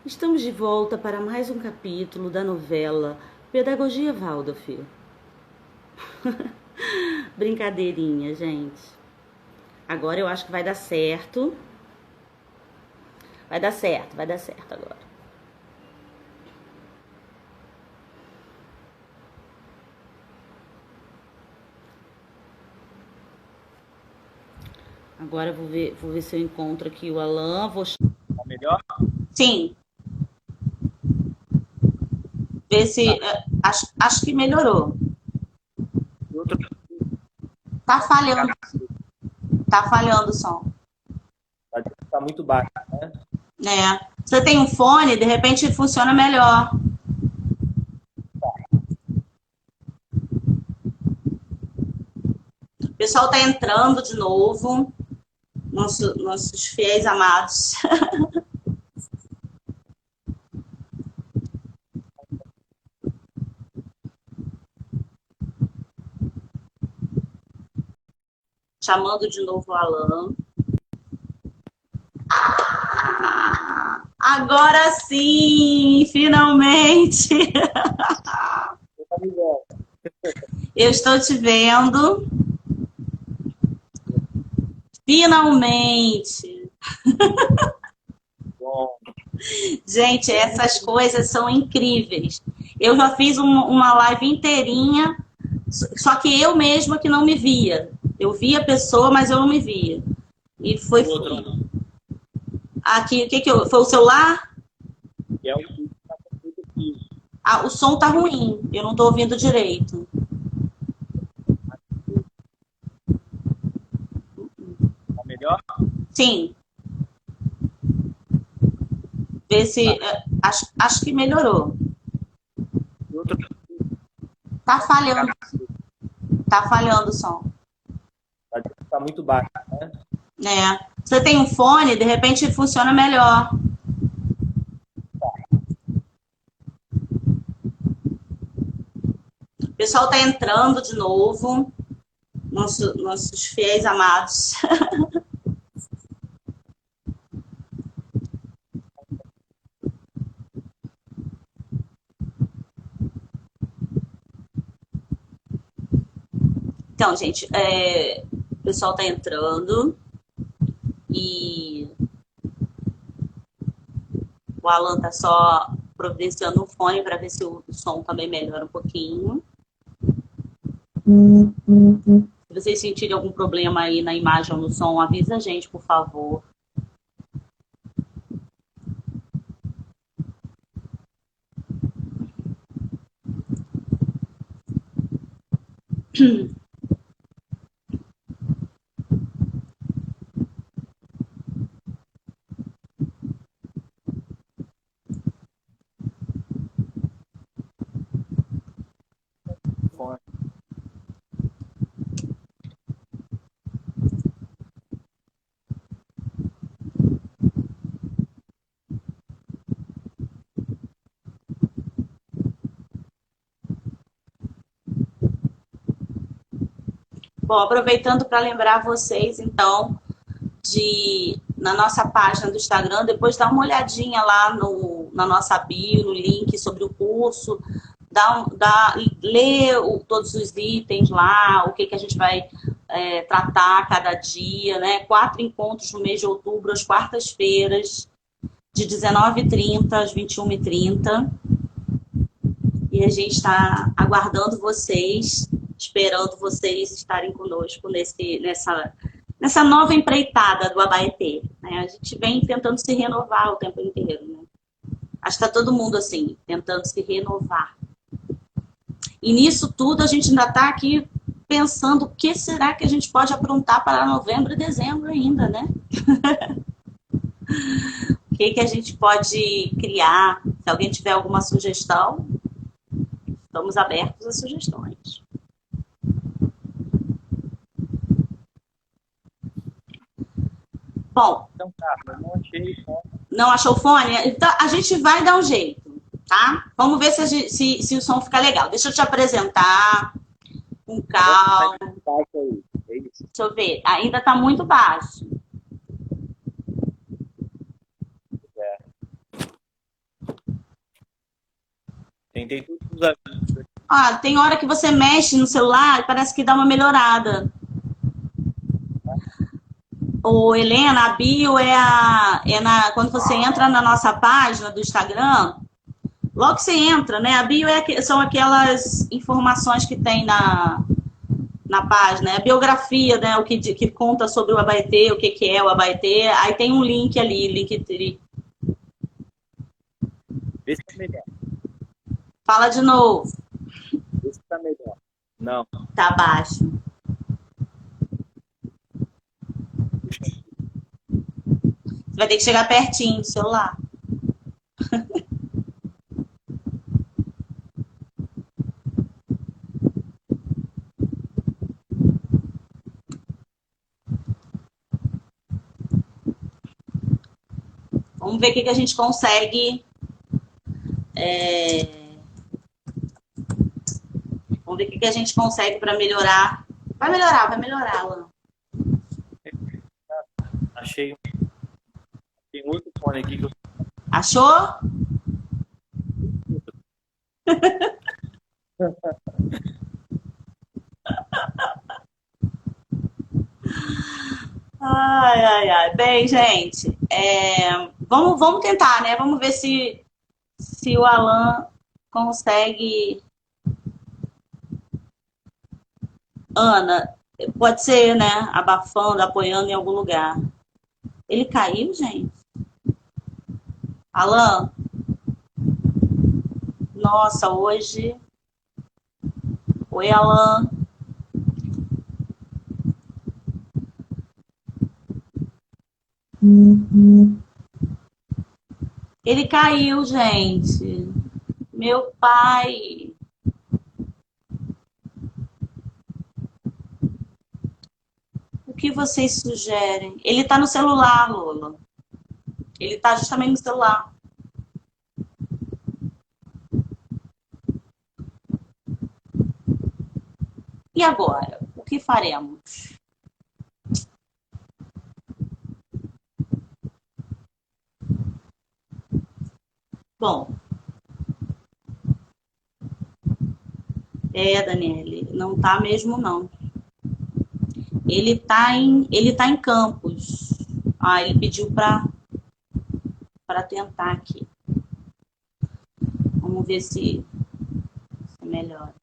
Estamos de volta para mais um capítulo da novela Pedagogia Waldorf. Brincadeirinha, gente. Agora eu acho que vai dar certo. Vai dar certo agora. Agora eu vou ver se eu encontro aqui o Alan. Tá melhor? Sim, ver se. Acho que melhorou. E outro Tá ficar falhando, tá falhando o som. tá muito baixo, né? Né? Você tem um fone, de repente funciona melhor. O pessoal tá entrando de novo, nossos fiéis amados. Chamando de novo o Alan. Agora sim, finalmente. Tá melhor. Eu estou te vendo. Finalmente. Bom, Gente, essas coisas são incríveis. Eu já fiz uma live inteirinha, só que eu mesma que não me via. Eu via a pessoa, mas eu não me via. E foi o outro aqui, o que que eu, foi o celular? que é o que tá com muito fio. Ah, o som tá ruim. Eu não tô ouvindo direito. Tá melhor? Sim, ver se acho que melhorou. E outro Tá ficar falhando, tá falhando o som. tá muito baixo, né? Né? Você tem um fone, de repente funciona melhor. O pessoal tá entrando de novo, nossos fiéis amados. Então, gente, o pessoal tá entrando e o Alan tá só providenciando um fone para ver se o som também melhora um pouquinho. Se vocês sentirem algum problema aí na imagem ou no som, avisa a gente, por favor. Fone. Bom, aproveitando para lembrar vocês, então, de na nossa página do Instagram, depois dá uma olhadinha lá na nossa bio, no link sobre o curso, lê todos os itens lá, o que, que a gente vai tratar cada dia, né? 4 encontros no mês de outubro, às quartas-feiras, de 19h30 às 21h30. E a gente está aguardando vocês, esperando vocês estarem conosco nessa nova empreitada do Abaetê. Né? A gente vem tentando se renovar o tempo inteiro. Né? Acho que está todo mundo assim, tentando se renovar. E nisso tudo a gente ainda está aqui pensando o que será que a gente pode aprontar para novembro e dezembro ainda, né? O que, que a gente pode criar? Se alguém tiver alguma sugestão, estamos abertos a sugestões. Bom, Então tá, eu não achei fone. não achou o fone? Então a gente vai dar um jeito, tá? Vamos ver se o som fica legal. Deixa eu te apresentar com Agora tá calma. baixo aí. É isso. Deixa eu ver. Ainda está muito baixo. É. Tentei todos os avisos. Ah, tem hora que você mexe no celular e parece que dá uma melhorada. Ô, Helena, a bio quando você entra na nossa página do Instagram, logo que você entra, né? A bio são aquelas informações que tem na página, a biografia, né? O que conta sobre o Abaetê, o que é o Abaetê. Aí tem um link ali, Linktree. Vê se tá melhor. Fala de novo. Vê se tá melhor. Não. Tá baixo. Você vai ter que chegar pertinho do celular. Vamos ver o que a gente consegue. Vamos ver o que a gente consegue para melhorar. Vai melhorar, Alan. Achei. Tem outro fone aqui que eu. Achou? Ai. Bem, gente, vamos tentar, né? Vamos ver se o Alan consegue. Ana, pode ser, né? Abafando, apoiando em algum lugar. Ele caiu, gente? Alan? Nossa, hoje... Oi, Alan. Ele caiu, gente. Meu pai. O que vocês sugerem? Ele tá no celular, Lola. Ele tá justamente no celular. E agora? O que faremos? Bom. Daniele, não tá mesmo, não. Ele tá em Campos. Ah, ele pediu para tentar aqui. Vamos ver se melhora.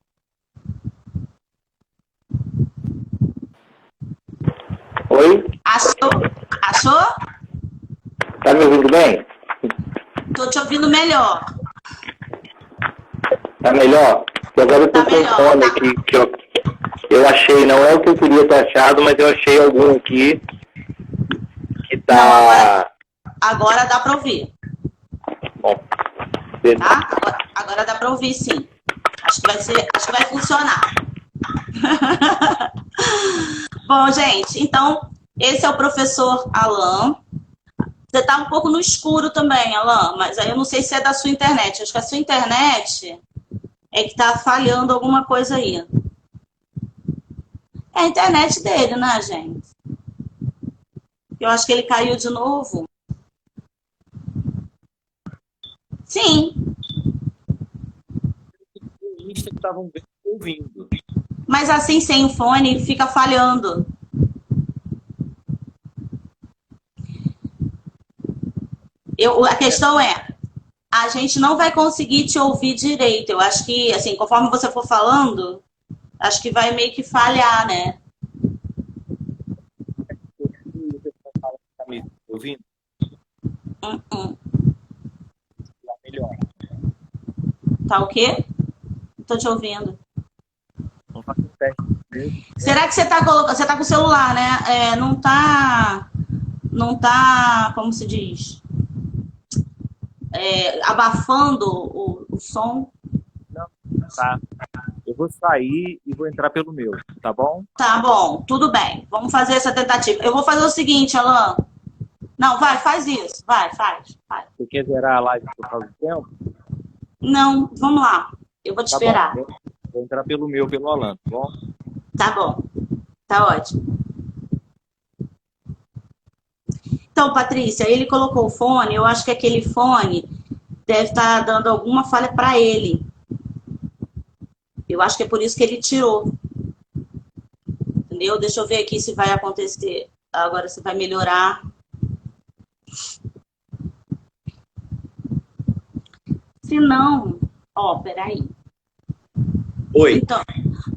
Oi? Achou? Tá me ouvindo bem? Tô te ouvindo melhor. Tá melhor? E agora eu tô com um fone aqui que eu achei, não é o que eu queria ter achado, mas eu achei algum aqui que tá... Agora dá para ouvir. Bom. Tá? Agora dá para ouvir, sim. Acho que vai funcionar. Bom, gente, então, esse é o professor Alan. Você tá um pouco no escuro também, Alan, mas aí eu não sei se é da sua internet. Acho que a sua internet é que tá falhando alguma coisa aí. É a internet dele, né, gente? Eu acho que ele caiu de novo. Sim. Estavam ouvindo. Mas assim, sem o fone, fica falhando. A questão é, a gente não vai conseguir te ouvir direito. Eu acho que, assim, conforme você for falando, acho que vai meio que falhar, né? Tá me ouvindo? Melhor. Tá o quê? Tô te ouvindo. Vamos fazer um teste. Será que você tá com o celular, né? Não tá, como se diz? Abafando o som? Não, tá. Eu vou sair e vou entrar pelo meu, tá bom? Tá bom, tudo bem. Vamos fazer essa tentativa. Eu vou fazer o seguinte, Alan. Não, faz isso. Faz. Você quer zerar a live por causa do tempo? Não, vamos lá. Eu vou te esperar. Bom. Vou entrar pelo meu, pelo Alan, tá bom? Tá bom. Tá ótimo. Então, Patrícia, ele colocou o fone. Eu acho que aquele fone deve estar dando alguma falha para ele. Eu acho que é por isso que ele tirou. Entendeu? Deixa eu ver aqui se vai acontecer. Agora se vai melhorar. Se não... Ó, peraí. Oi. Então,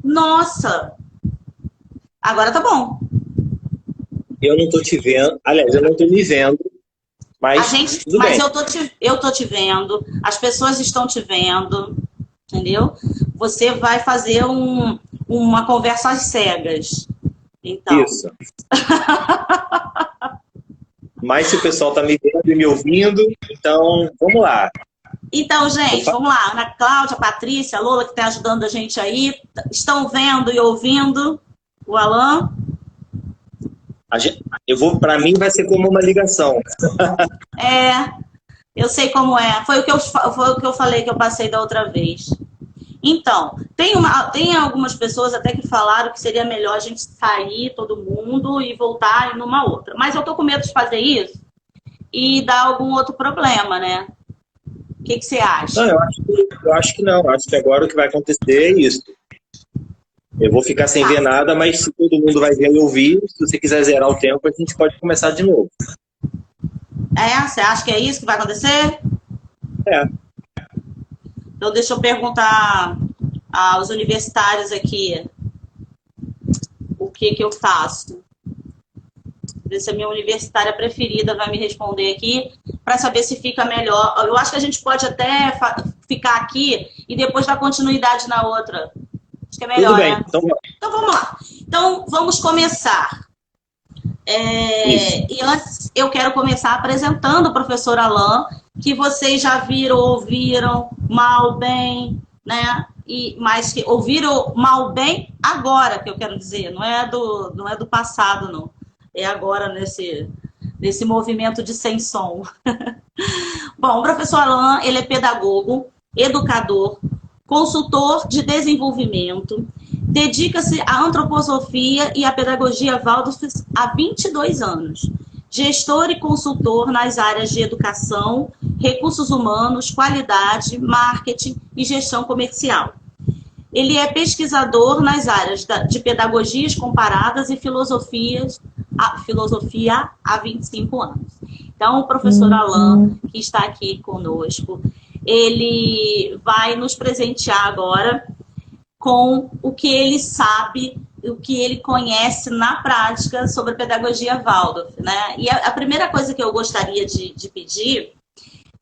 nossa! Agora tá bom. Eu não tô te vendo. Aliás, eu não tô me vendo. Mas, tudo bem. Eu tô te vendo. As pessoas estão te vendo. Entendeu? Você vai fazer uma conversa às cegas. Então. Isso. Mas se o pessoal tá me vendo e me ouvindo, então vamos lá. Então, gente, vamos lá. Ana Cláudia, Patrícia, a Lola, que está ajudando a gente aí. Estão vendo e ouvindo o Alan? Para mim vai ser como uma ligação. Eu sei como é. Foi o que eu falei que eu passei da outra vez. Então, tem algumas pessoas até que falaram que seria melhor a gente sair, todo mundo, e voltar numa outra. Mas eu tô com medo de fazer isso e dar algum outro problema, né? O que você acha? Não, eu acho que não. Eu acho que agora o que vai acontecer é isso. Eu vou ficar sem ver nada, mas se todo mundo vai ver e ouvir, se você quiser zerar o tempo, a gente pode começar de novo. Você acha que é isso que vai acontecer? É. Então, deixa eu perguntar aos universitários aqui o que eu faço. Ver se a minha universitária preferida vai me responder aqui, para saber se fica melhor. Eu acho que a gente pode até ficar aqui e depois dar continuidade na outra. Acho que é melhor, tudo bem, né? Então vamos lá. Então, vamos começar. E antes, eu quero começar apresentando o professor Alan, que vocês já viram, ouviram mal, bem, né? Mas que ouviram mal, bem agora, que eu quero dizer. Não é do passado, não. É agora nesse movimento de sem som. Bom, o professor Alan, ele é pedagogo, educador, consultor de desenvolvimento, dedica-se à antroposofia e à pedagogia Waldorf há 22 anos. Gestor e consultor nas áreas de educação, recursos humanos, qualidade, marketing e gestão comercial. Ele é pesquisador nas áreas de pedagogias comparadas e filosofia há 25 anos. Então, o professor Alan, que está aqui conosco, ele vai nos presentear agora com o que ele sabe, o que ele conhece na prática sobre a pedagogia Waldorf, né? E a primeira coisa que eu gostaria de pedir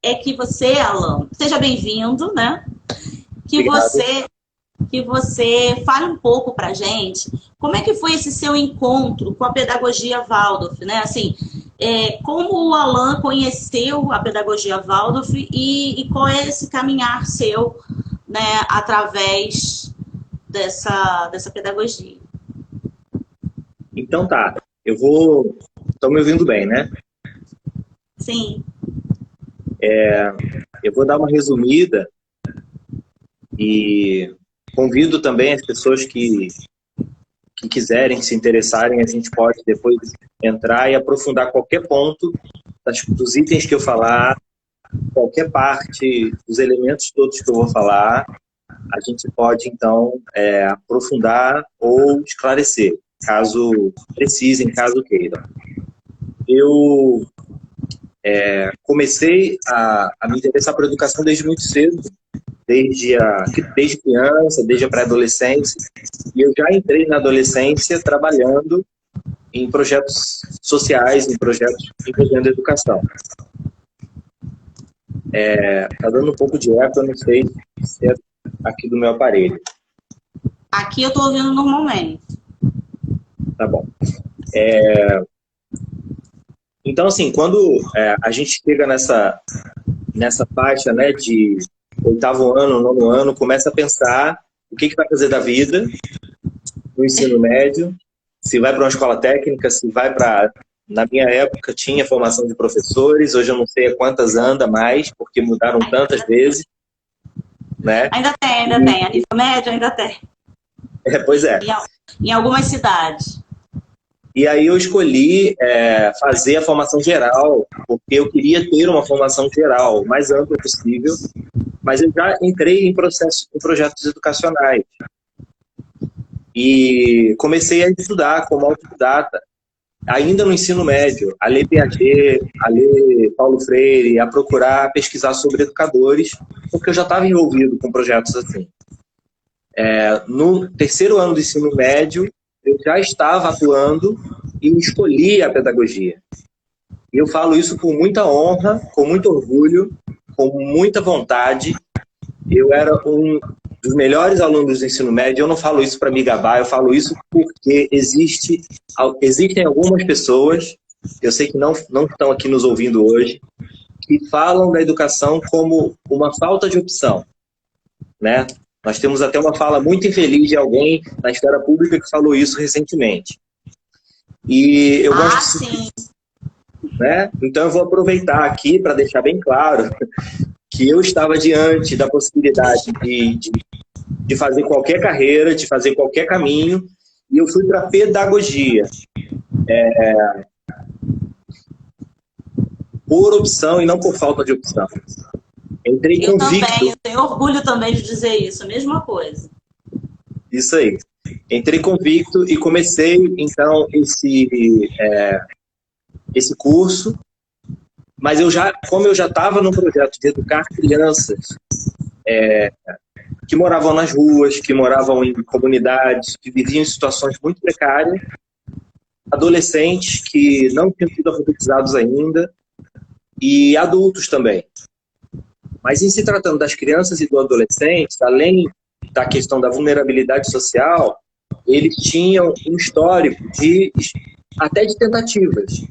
é que você, Alan, seja bem-vindo, né? Que você fale um pouco para a gente como é que foi esse seu encontro com a pedagogia Waldorf, né? Assim, como o Alan conheceu a pedagogia Waldorf e qual é esse caminhar seu, né, através dessa pedagogia. Então tá, estão me ouvindo bem, né? Sim. Eu vou dar uma resumida e convido também as pessoas que quiserem, se interessarem, a gente pode depois entrar e aprofundar qualquer ponto dos itens que eu falar, qualquer parte, dos elementos todos que eu vou falar, a gente pode, então, aprofundar ou esclarecer, caso precisem, caso queiram. Eu comecei a me interessar por educação desde muito cedo, desde criança, desde a pré-adolescência, e eu já entrei na adolescência trabalhando em projetos sociais, em projetos envolvendo educação. Tá dando um pouco de eco, eu não sei se é aqui do meu aparelho. Aqui eu estou ouvindo normalmente. Tá bom. Então, assim, quando a gente chega nessa faixa, né, de 8º ano, 9º ano, começa a pensar o que vai fazer da vida no ensino médio, se vai para uma escola técnica, se vai para... Na minha época tinha formação de professores, hoje eu não sei a quantas anda mais, porque mudaram tantas vezes. Né? Ainda tem. A nível médio ainda tem. Pois é. Em algumas cidades. E aí eu escolhi fazer a formação geral, porque eu queria ter uma formação geral o mais ampla possível, mas eu já entrei em projetos educacionais. E comecei a estudar como autodidata, ainda no ensino médio, a ler Piaget, a ler Paulo Freire, a procurar pesquisar sobre educadores, porque eu já estava envolvido com projetos assim. No terceiro ano do ensino médio, eu já estava atuando e escolhi a pedagogia. E eu falo isso com muita honra, com muito orgulho, com muita vontade. Eu era um dos melhores alunos do ensino médio. Eu não falo isso para me gabar, eu falo isso porque existem algumas pessoas, eu sei que não estão aqui nos ouvindo hoje, que falam da educação como uma falta de opção, né? Nós temos até uma fala muito infeliz de alguém na esfera pública que falou isso recentemente. E eu gosto... Sim. Né? Então eu vou aproveitar aqui para deixar bem claro que eu estava diante da possibilidade de fazer qualquer carreira, de fazer qualquer caminho, e eu fui para pedagogia. Por opção e não por falta de opção. Entrei convicto. Também, eu tenho orgulho também de dizer isso, a mesma coisa. Isso aí. Entrei convicto e comecei, então, esse curso, mas como eu já estava no projeto de educar crianças que moravam nas ruas, que moravam em comunidades, que viviam em situações muito precárias, adolescentes que não tinham sido alfabetizados ainda, e adultos também. Mas em se tratando das crianças e do adolescente, além da questão da vulnerabilidade social, eles tinham um histórico até de tentativas,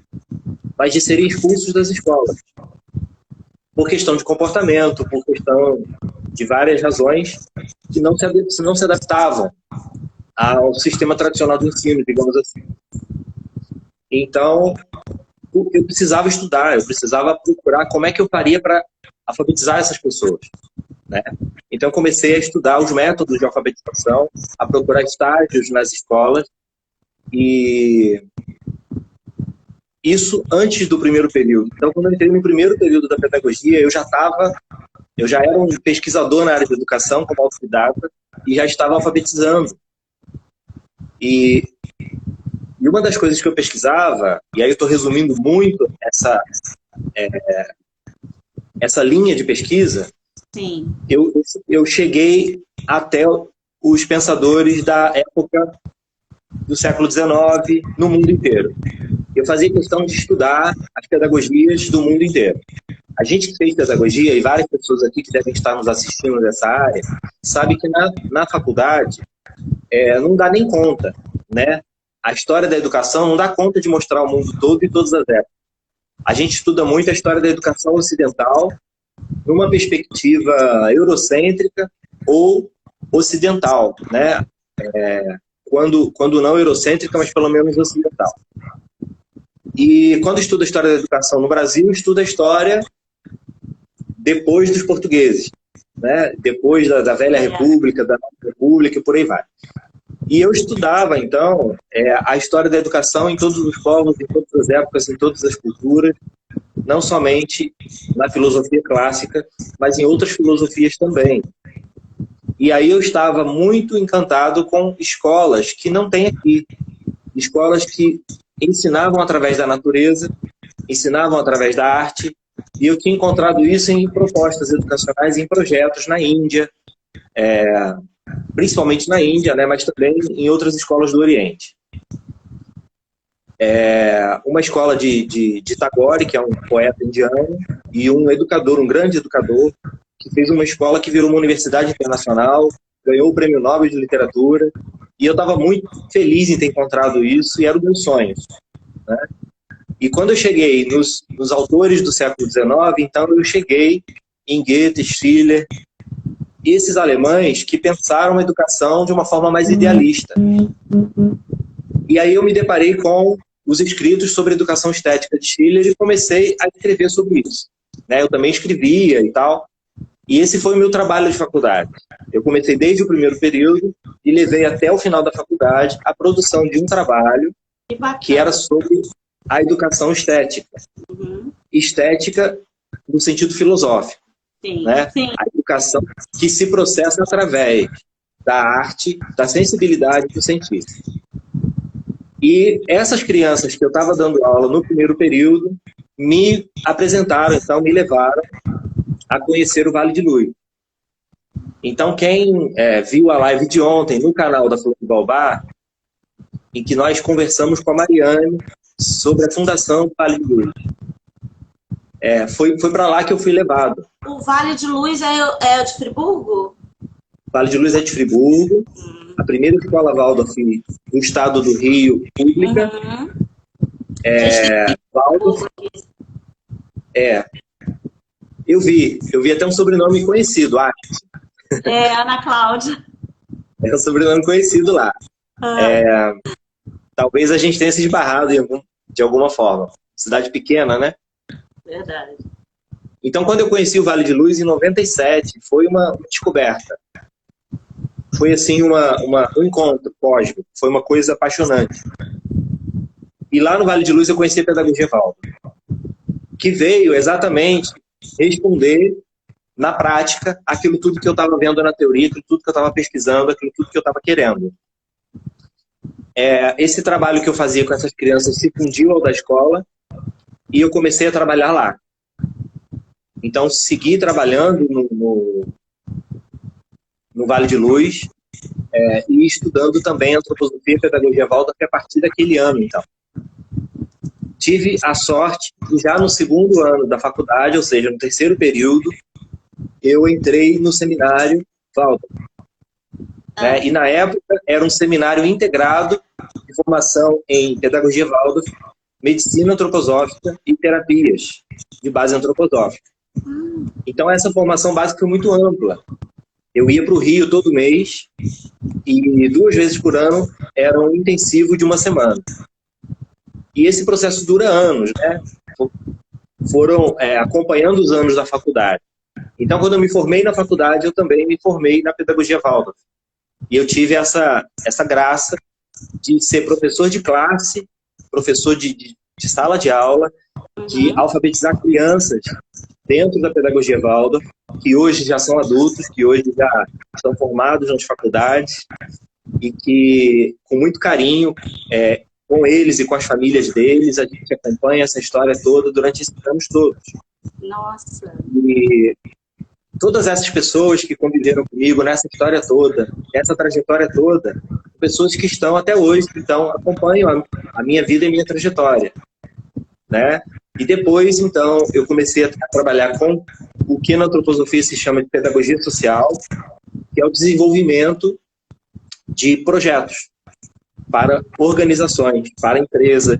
mas de serem expulsos das escolas. Por questão de comportamento, por questão de várias razões que não se adaptavam ao sistema tradicional do ensino, digamos assim. Então, eu precisava estudar, eu precisava procurar como é que eu faria para alfabetizar essas pessoas, né? Então, comecei a estudar os métodos de alfabetização, a procurar estágios nas escolas, e isso antes do primeiro período. Então, quando eu entrei no primeiro período da pedagogia, eu já era um pesquisador na área de educação, como autodidata, e já estava alfabetizando. E uma das coisas que eu pesquisava, e aí eu estou resumindo muito essa linha de pesquisa, sim, eu cheguei até os pensadores da época do século XIX no mundo inteiro. Eu fazia questão de estudar as pedagogias do mundo inteiro. A gente que fez pedagogia, e várias pessoas aqui que devem estar nos assistindo nessa área, sabe que na faculdade não dá nem conta, né? A história da educação não dá conta de mostrar o mundo todo e todas as épocas. A gente estuda muito a história da educação ocidental numa perspectiva eurocêntrica ou ocidental, né? Quando não eurocêntrica, mas pelo menos ocidental. E quando estuda a história da educação no Brasil, estuda a história depois dos portugueses, né? Depois da velha república, da nova república e por aí vai. E eu estudava, então, a história da educação em todos os povos, em todas as épocas, em todas as culturas, não somente na filosofia clássica, mas em outras filosofias também. E aí eu estava muito encantado com escolas que não tem aqui. Escolas que ensinavam através da natureza, ensinavam através da arte, e eu tinha encontrado isso em propostas educacionais, em projetos na Índia, principalmente na Índia, né, mas também em outras escolas do Oriente. Uma escola de Tagore, que é um poeta indiano, e um educador, um grande educador, que fez uma escola que virou uma universidade internacional, ganhou o Prêmio Nobel de Literatura, e eu estava muito feliz em ter encontrado isso, e era o meu sonho, né? E quando eu cheguei nos autores do século XIX, então eu cheguei em Goethe, Schiller, esses alemães que pensaram a educação de uma forma mais idealista. E aí eu me deparei com os escritos sobre educação estética de Schiller e comecei a escrever sobre isso, né? Eu também escrevia e tal, e esse foi o meu trabalho de faculdade. Eu comecei desde o primeiro período e levei até o final da faculdade a produção de um trabalho que era sobre a educação estética. Estética no sentido filosófico. Sim, né? sim. A educação que se processa através da arte, da sensibilidade do cientista. E essas crianças que eu estava dando aula no primeiro período me apresentaram, então me levaram a conhecer o Vale de Luz. Então, quem viu a live de ontem no canal da Flor de Baobá, em que nós conversamos com a Mariane sobre a fundação do Vale de Luz, foi para lá que eu fui levado. O Vale de Luz é de Friburgo? O Vale de Luz é de Friburgo, a primeira escola Waldorf do estado do Rio, pública. Waldorf. Eu vi até um sobrenome conhecido, acho. Ana Cláudia. É um sobrenome conhecido lá. Talvez a gente tenha se esbarrado de alguma forma. Cidade pequena, né? Verdade. Então, quando eu conheci o Vale de Luz, em 97, foi uma descoberta. Foi, assim, um encontro cósmico. Foi uma coisa apaixonante. E lá no Vale de Luz eu conheci a Pedagogia Waldorf, que veio exatamente responder na prática aquilo tudo que eu estava vendo na teoria, aquilo tudo que eu estava pesquisando, aquilo tudo que eu estava querendo. Esse trabalho que eu fazia com essas crianças se fundiu ao da escola e eu comecei a trabalhar lá. Então, segui trabalhando no Vale de Luz e estudando também antroposofia e pedagogia Waldorf a partir daquele ano, então. Tive a sorte de, já no segundo ano da faculdade, ou seja, no terceiro período, eu entrei no seminário Waldorf. E na época era um seminário integrado de formação em pedagogia Waldorf, medicina antroposófica e terapias de base antroposófica. Então essa formação básica foi muito ampla. Eu ia para o Rio todo mês e 2 vezes por ano era um intensivo de 1 semana. E esse processo dura anos, né? Foram acompanhando os anos da faculdade. Então, quando eu me formei na faculdade, eu também me formei na pedagogia Waldorf. E eu tive essa graça de ser professor de classe, professor de sala de aula, de alfabetizar crianças dentro da pedagogia Waldorf, que hoje já são adultos, que hoje já estão formados nas faculdades, e que, com muito carinho, com eles e com as famílias deles, a gente acompanha essa história toda durante esses anos todos. Nossa! E todas essas pessoas que conviveram comigo nessa história toda, nessa trajetória toda, pessoas que estão até hoje, então acompanham a minha vida e a minha trajetória, né? E depois, então, eu comecei a trabalhar com o que na antroposofia se chama de pedagogia social, que é o desenvolvimento de projetos para organizações, para empresas,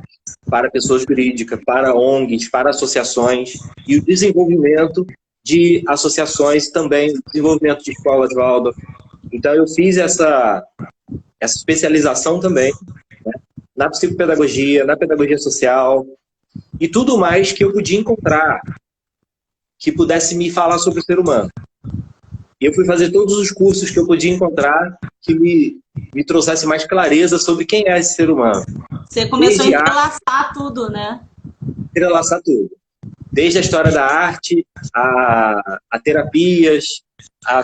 para pessoas jurídicas, para ONGs, para associações, e o desenvolvimento de associações também, desenvolvimento de escolas Waldorf. Então eu fiz essa especialização também, né, na psicopedagogia, na pedagogia social, e tudo mais que eu podia encontrar que pudesse me falar sobre o ser humano. E eu fui fazer todos os cursos que eu podia encontrar que me trouxesse mais clareza sobre quem é esse ser humano. Você começou a entrelaçar tudo, né? Entrelaçar tudo. Desde a história da arte, a terapias,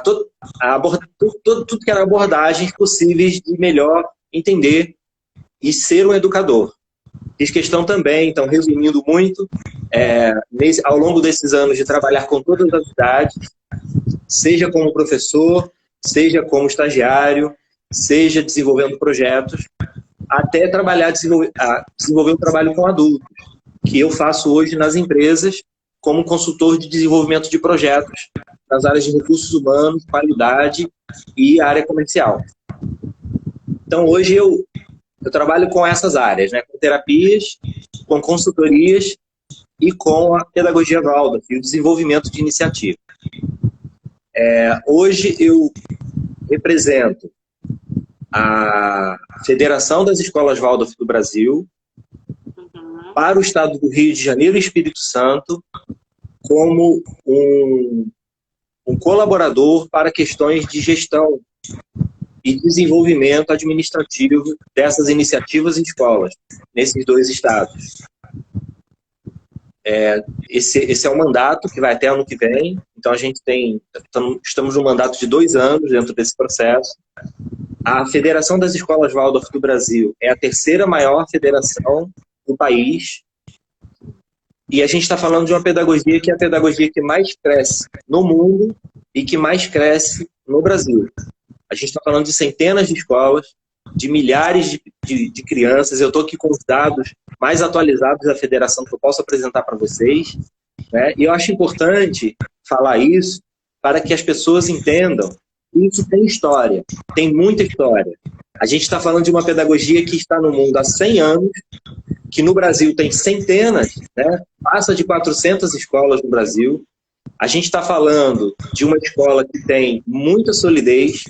tudo que eram abordagens possíveis de melhor entender e ser um educador. Fiz questão também, então, resumindo muito, ao longo desses anos de trabalhar com todas as idades, seja como professor, seja como estagiário, seja desenvolvendo projetos, até desenvolver um trabalho com adultos, que eu faço hoje nas empresas como consultor de desenvolvimento de projetos nas áreas de recursos humanos, qualidade e área comercial. Então, hoje eu trabalho com essas áreas, né? Com terapias, com consultorias e com a pedagogia Waldorf e o desenvolvimento de iniciativa. Hoje eu represento a Federação das Escolas Waldorf do Brasil para o estado do Rio de Janeiro e Espírito Santo como um colaborador para questões de gestão e desenvolvimento administrativo dessas iniciativas em escolas, nesses 2 estados. esse é o mandato que vai até ano que vem. Então a gente estamos no mandato de 2 anos dentro desse processo. A Federação das Escolas Waldorf do Brasil é a 3ª maior federação do país. E a gente está falando de uma pedagogia que é a pedagogia que mais cresce no mundo e que mais cresce no Brasil. A gente está falando de centenas de escolas, de milhares de crianças. Eu estou aqui com os dados mais atualizados da federação que eu posso apresentar para vocês, né? E eu acho importante falar isso para que as pessoas entendam que isso tem história, tem muita história. A gente está falando de uma pedagogia que está no mundo há 100 anos, que no Brasil tem centenas, né? Passa de 400 escolas no Brasil. A gente está falando de uma escola que tem muita solidez,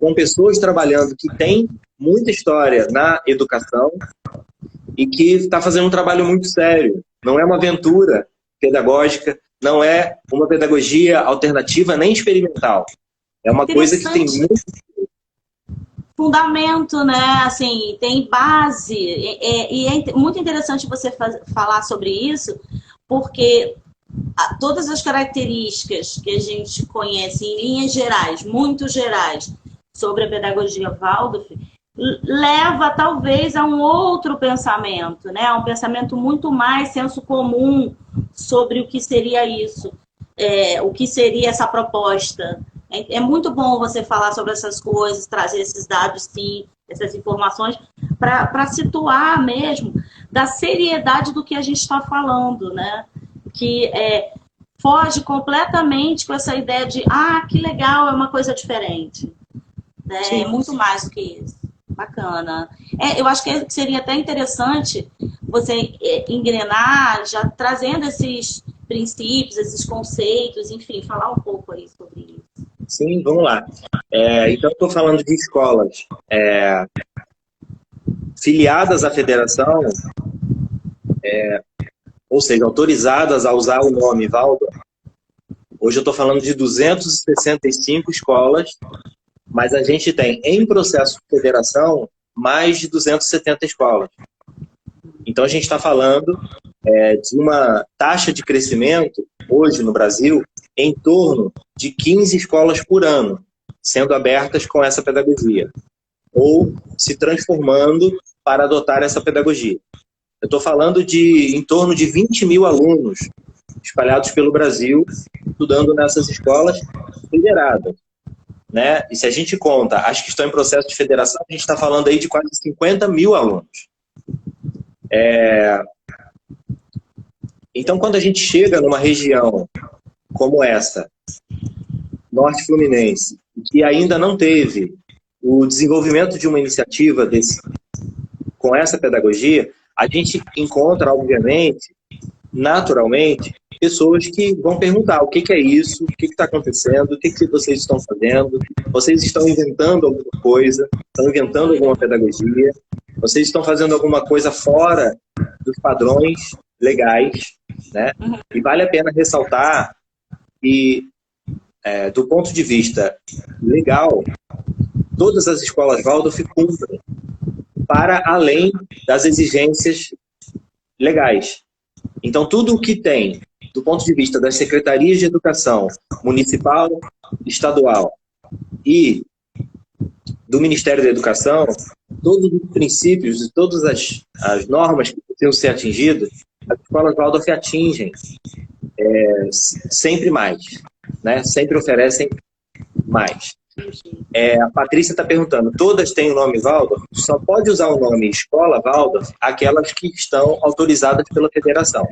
com pessoas trabalhando que têm muita história na educação e que está fazendo um trabalho muito sério. Não é uma aventura pedagógica, não é uma pedagogia alternativa nem experimental. É uma coisa que tem muito fundamento, né? Assim, tem base. E é muito interessante você falar sobre isso, porque todas as características que a gente conhece em linhas gerais, muito gerais, sobre a pedagogia Waldorf, leva talvez a um outro pensamento, né? Um pensamento muito mais senso comum sobre o que seria isso, o que seria essa proposta. É muito bom você falar sobre essas coisas, trazer esses dados, sim, essas informações, para situar mesmo da seriedade do que a gente está falando, né? Que foge completamente com essa ideia de, que legal, é uma coisa diferente. É muito mais do que isso. Bacana. Eu acho que seria até interessante você engrenar, já trazendo esses princípios, esses conceitos, enfim, falar um pouco aí sobre isso. Sim, vamos lá. Então, estou falando de escolas filiadas à federação, ou seja, autorizadas a usar o nome Waldorf. Hoje eu estou falando de 265 escolas, mas a gente tem, em processo de federação, mais de 270 escolas. Então, a gente está falando de uma taxa de crescimento, hoje no Brasil, em torno de 15 escolas por ano, sendo abertas com essa pedagogia, ou se transformando para adotar essa pedagogia. Eu estou falando de em torno de 20 mil alunos espalhados pelo Brasil, estudando nessas escolas federadas, né? E se a gente conta as que estão em processo de federação, a gente está falando aí de quase 50 mil alunos. Então, quando a gente chega numa região como essa, Norte Fluminense, que ainda não teve o desenvolvimento de uma iniciativa com essa pedagogia, a gente encontra, obviamente, naturalmente, pessoas que vão perguntar o que é isso, o que está acontecendo, o que vocês estão fazendo, vocês estão inventando alguma coisa, estão inventando alguma pedagogia, vocês estão fazendo alguma coisa fora dos padrões legais, né? E vale a pena ressaltar que, do ponto de vista legal, todas as escolas Waldorf cumprem para além das exigências legais. Então, tudo o que tem, do ponto de vista das secretarias de educação municipal, estadual e do Ministério da Educação, todos os princípios e todas as normas que precisam ser atingidas, as escolas Waldorf atingem sempre mais, né? Sempre oferecem mais. A Patrícia está perguntando, todas têm o nome Waldorf? Só pode usar o nome Escola Waldorf aquelas que estão autorizadas pela federação.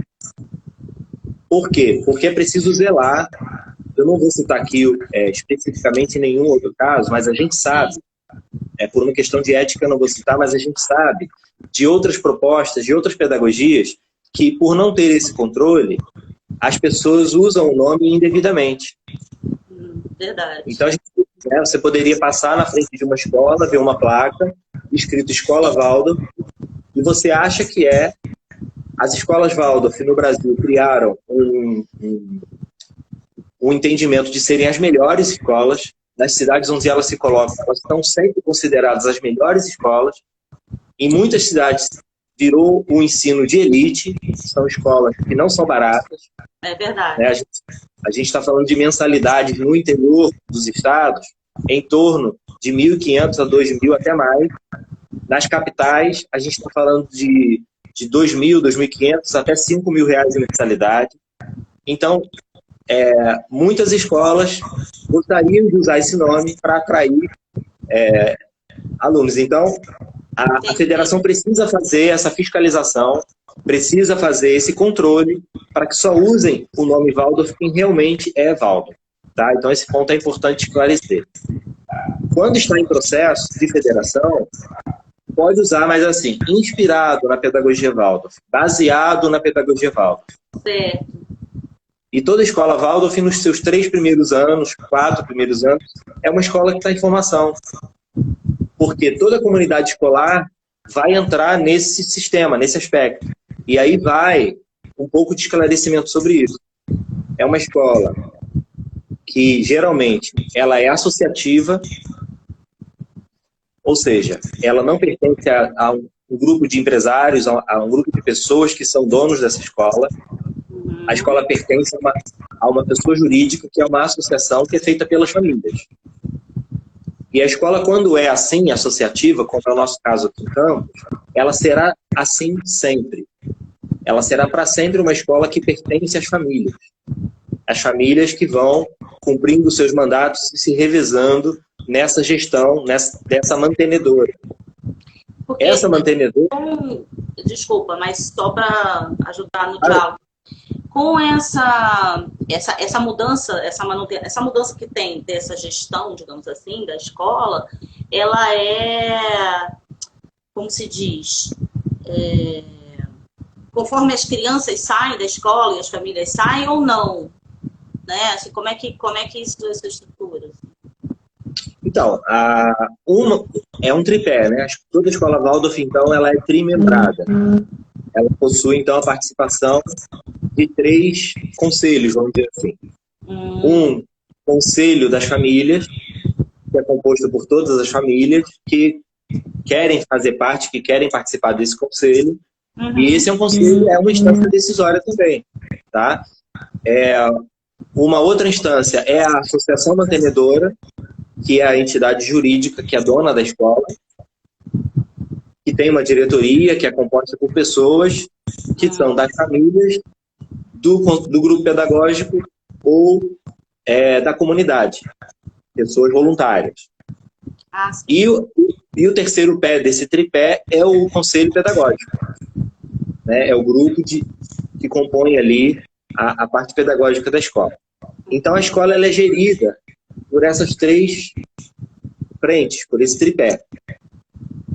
Por quê? Porque é preciso zelar. Eu não vou citar aqui especificamente nenhum outro caso, mas a gente sabe, por uma questão de ética eu não vou citar, mas a gente sabe de outras propostas, de outras pedagogias, que por não ter esse controle, as pessoas usam o nome indevidamente. Verdade. Então, você poderia passar na frente de uma escola, ver uma placa escrito Escola Waldorf, e você acha que as escolas Waldorf no Brasil criaram um entendimento de serem as melhores escolas, nas cidades onde elas se colocam, elas estão sempre consideradas as melhores escolas. Em muitas cidades virou o ensino de elite, são escolas que não são baratas. É verdade. Né? A gente está falando de mensalidades no interior dos estados em torno de 1.500 a 2.000 até mais. Nas capitais, a gente está falando de 2.000, 2.500 até 5.000 reais em mensalidade. Então, muitas escolas gostariam de usar esse nome para atrair alunos. Então, a federação precisa fazer essa fiscalização, precisa fazer esse controle para que só usem o nome Waldorf quem realmente é Waldorf. Tá? Então, esse ponto é importante esclarecer. Quando está em processo de federação, pode usar, mas assim, inspirado na pedagogia Waldorf, baseado na pedagogia Waldorf. Certo. E toda escola Waldorf, nos seus 3 primeiros anos, 4 primeiros anos, é uma escola que está em formação. Porque toda a comunidade escolar vai entrar nesse sistema, nesse aspecto. E aí vai um pouco de esclarecimento sobre isso. É uma escola que, geralmente, ela é associativa, ou seja, ela não pertence a um grupo de empresários, a um grupo de pessoas que são donos dessa escola. A escola pertence a uma pessoa jurídica, que é uma associação que é feita pelas famílias. E a escola, quando é assim, associativa, como é o nosso caso aqui em Campos, ela será assim sempre. Ela será para sempre uma escola que pertence às famílias. As famílias que vão cumprindo seus mandatos e se revezando nessa gestão, dessa mantenedora. Porque, essa mantenedora... Desculpa, mas só para ajudar no diálogo. Com essa mudança, essa mudança que tem dessa gestão, digamos assim, da escola, ela é, como se diz, conforme as crianças saem da escola e as famílias saem ou não? Né? Assim, como é que isso, essa estrutura? Então, é um tripé, né? Toda a escola Waldorf, então, ela é trimembrada. Ela possui, então, a participação de 3 conselhos, vamos dizer assim. Um conselho das famílias, que é composto por todas as famílias que querem fazer parte, que querem participar desse conselho. E esse é um conselho, é uma instância decisória também. Tá? Uma outra instância é a associação mantenedora, que é a entidade jurídica, que é dona da escola, que tem uma diretoria que é composta por pessoas que são das famílias, do grupo pedagógico ou da comunidade, pessoas voluntárias. E o terceiro pé desse tripé é o conselho pedagógico. Né? É o grupo que compõe ali a parte pedagógica da escola. Então, a escola ela é gerida por essas 3 frentes, por esse tripé.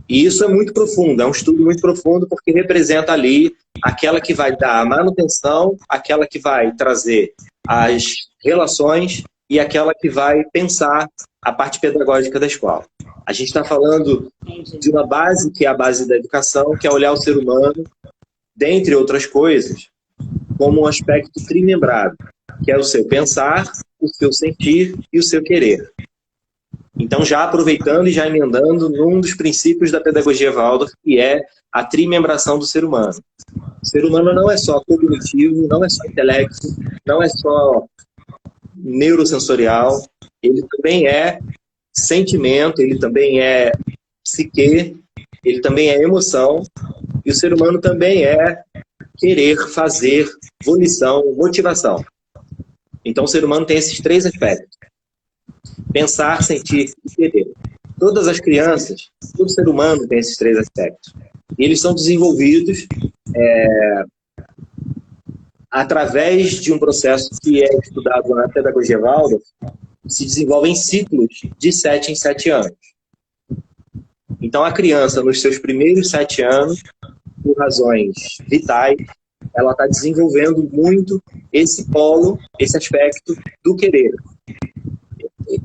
E isso é muito profundo, é um estudo muito profundo, porque representa ali aquela que vai dar a manutenção, aquela que vai trazer as relações e aquela que vai pensar a parte pedagógica da escola. A gente está falando de uma base que é a base da educação, que é olhar o ser humano, dentre outras coisas, como um aspecto trimembrado, que é o seu pensar, o seu sentir e o seu querer. Então, já aproveitando e já emendando num dos princípios da pedagogia Waldorf, que é a trimembração do ser humano. O ser humano não é só cognitivo, não é só intelecto, não é só neurosensorial, ele também é sentimento, ele também é psique, ele também é emoção, e o ser humano também é querer, fazer, volição, motivação. Então, o ser humano tem esses 3 aspectos. Pensar, sentir e querer. Todas as crianças, todo ser humano tem esses 3 aspectos. E eles são desenvolvidos através de um processo que é estudado na pedagogia Waldorf, se desenvolve em ciclos de 7 em 7 anos. Então, a criança, nos seus primeiros 7 anos, por razões vitais, ela está desenvolvendo muito esse polo, esse aspecto do querer.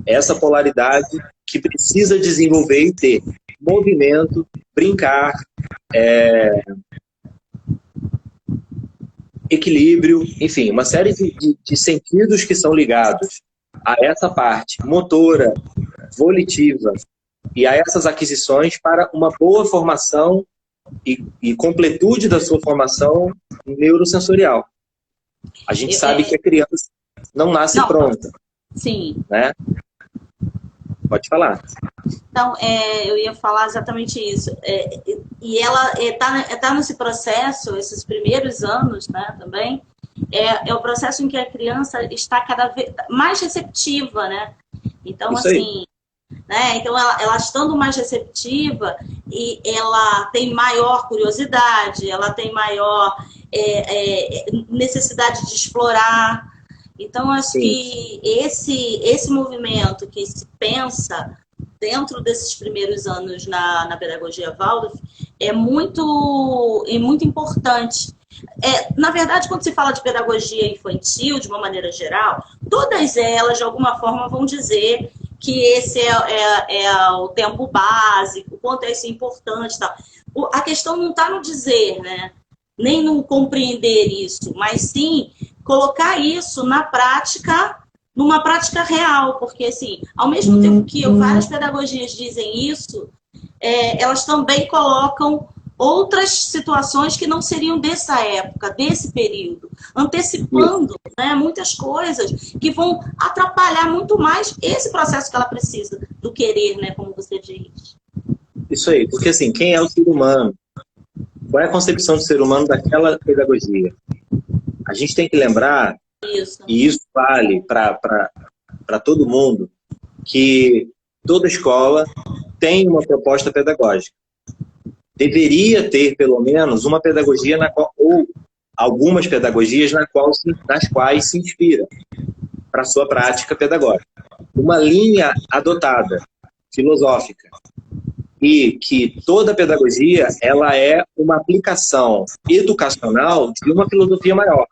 Essa polaridade que precisa desenvolver e ter movimento, brincar, equilíbrio, enfim, uma série de sentidos que são ligados a essa parte motora, volitiva e a essas aquisições para uma boa formação e completude da sua formação neurosensorial. A gente sabe que a criança não nasce pronta. Sim. Né? Pode falar. Então, eu ia falar exatamente isso. E ela está nesse processo, esses primeiros anos, né, também, é o processo em que a criança está cada vez mais receptiva, né? Então, isso assim, né? Então, ela estando mais receptiva, e ela tem maior curiosidade, ela tem maior necessidade de explorar. Então, acho que esse movimento que se pensa dentro desses primeiros anos na pedagogia Waldorf é muito importante. Na verdade, quando se fala de pedagogia infantil, de uma maneira geral, todas elas, de alguma forma, vão dizer que esse é o tempo básico, o quanto é isso importante. Tal. A questão não está no dizer, né? Nem no compreender isso, mas sim colocar isso na prática, numa prática real, porque, assim, ao mesmo tempo que várias pedagogias dizem isso, elas também colocam outras situações que não seriam dessa época, desse período, antecipando, né, muitas coisas que vão atrapalhar muito mais esse processo que ela precisa do querer, né, como você diz. Isso aí, porque assim, quem é o ser humano? Qual é a concepção do ser humano daquela pedagogia? A gente tem que lembrar, e isso vale para todo mundo, que toda escola tem uma proposta pedagógica. Deveria ter, pelo menos, uma pedagogia ou algumas pedagogias nas quais se inspira para a sua prática pedagógica. Uma linha adotada, filosófica, e que toda pedagogia ela é uma aplicação educacional de uma filosofia maior.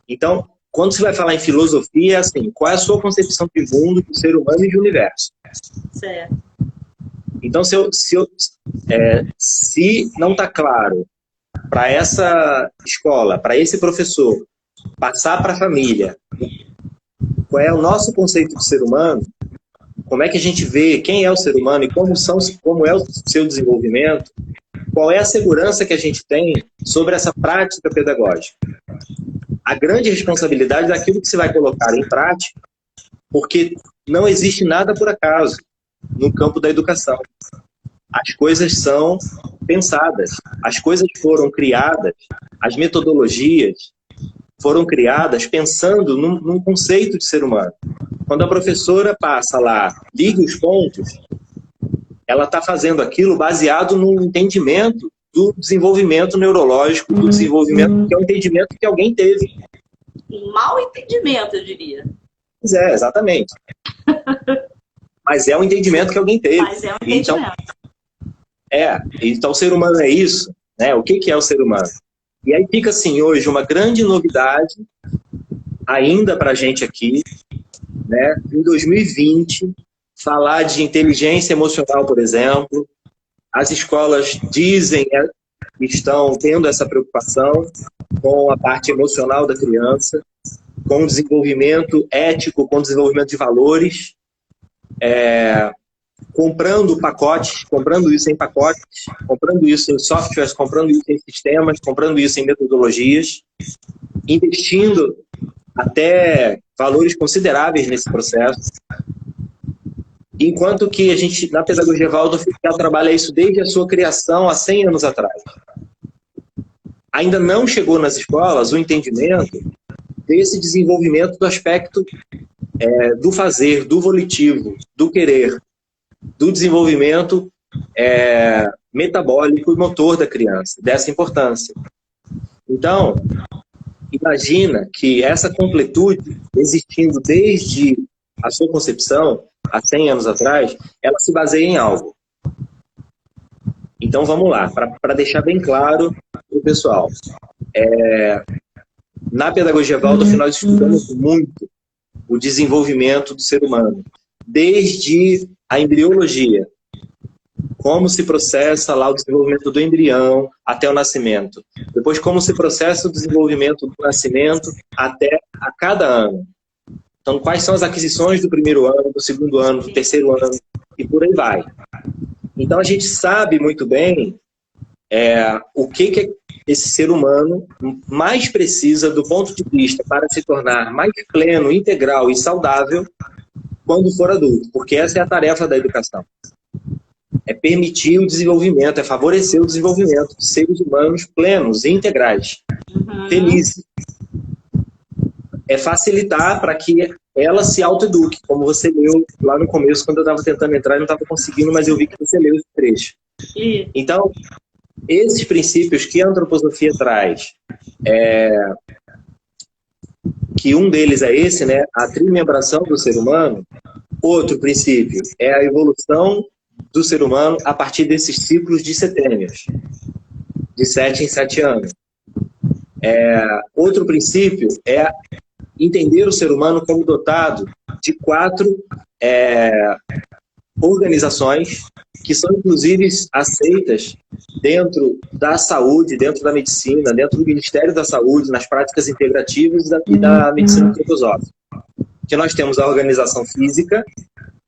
Então, quando se vai falar em filosofia, é assim, qual é a sua concepção de mundo, do ser humano e de universo? Certo. Então, se não está claro para essa escola, para esse professor, passar para a família qual é o nosso conceito de ser humano, como é que a gente vê quem é o ser humano e como é o seu desenvolvimento, qual é a segurança que a gente tem sobre essa prática pedagógica. A grande responsabilidade daquilo que se vai colocar em prática, porque não existe nada por acaso no campo da educação. As coisas são pensadas, as coisas foram criadas, as metodologias foram criadas pensando num conceito de ser humano. Quando a professora passa lá, liga os pontos, ela está fazendo aquilo baseado no entendimento do desenvolvimento neurológico, do desenvolvimento que é o entendimento que alguém teve. Um mau entendimento, eu diria. Pois é, exatamente. Mas é o entendimento que alguém teve. Mas é um entendimento. Então o ser humano é isso, né? O que é o ser humano? E aí fica assim, hoje, uma grande novidade, ainda para a gente aqui, né? Em 2020, falar de inteligência emocional, por exemplo. As escolas dizem que estão tendo essa preocupação com a parte emocional da criança, com o desenvolvimento ético, com o desenvolvimento de valores, comprando pacotes, comprando isso em pacotes, comprando isso em softwares, comprando isso em sistemas, comprando isso em metodologias, investindo até valores consideráveis nesse processo. Enquanto que a gente, na pedagogia Waldorf, já trabalha isso desde a sua criação há 100 anos atrás. Ainda não chegou nas escolas o entendimento desse desenvolvimento do aspecto do fazer, do volitivo, do querer, do desenvolvimento metabólico e motor da criança, dessa importância. Então, imagina que essa completude, existindo desde a sua concepção, há 100 anos atrás, ela se baseia em algo. Então, vamos lá, para deixar bem claro para o pessoal. Na pedagogia Waldorf, nós estudamos muito o desenvolvimento do ser humano, desde a embriologia, como se processa lá o desenvolvimento do embrião até o nascimento. Depois, como se processa o desenvolvimento do nascimento até a cada ano. Então, quais são as aquisições do primeiro ano, do segundo ano, do terceiro ano, e por aí vai. Então a gente sabe muito bem o que esse ser humano mais precisa do ponto de vista para se tornar mais pleno, integral e saudável quando for adulto, porque essa é a tarefa da educação. É permitir o desenvolvimento, é favorecer o desenvolvimento de seres humanos plenos e integrais, felizes. É facilitar para que ela se autoeduque, como você leu lá no começo, quando eu estava tentando entrar e não estava conseguindo, mas eu vi que você leu esse trecho. Então, esses princípios que a antroposofia traz, que um deles é esse, né, a trimembração do ser humano. Outro princípio é a evolução do ser humano a partir desses ciclos de setênios, de 7 em 7 anos. Outro princípio é entender o ser humano como dotado de 4 organizações que são, inclusive, aceitas dentro da saúde, dentro da medicina, dentro do Ministério da Saúde, nas práticas integrativas e da medicina antroposófica. Que nós temos a organização física,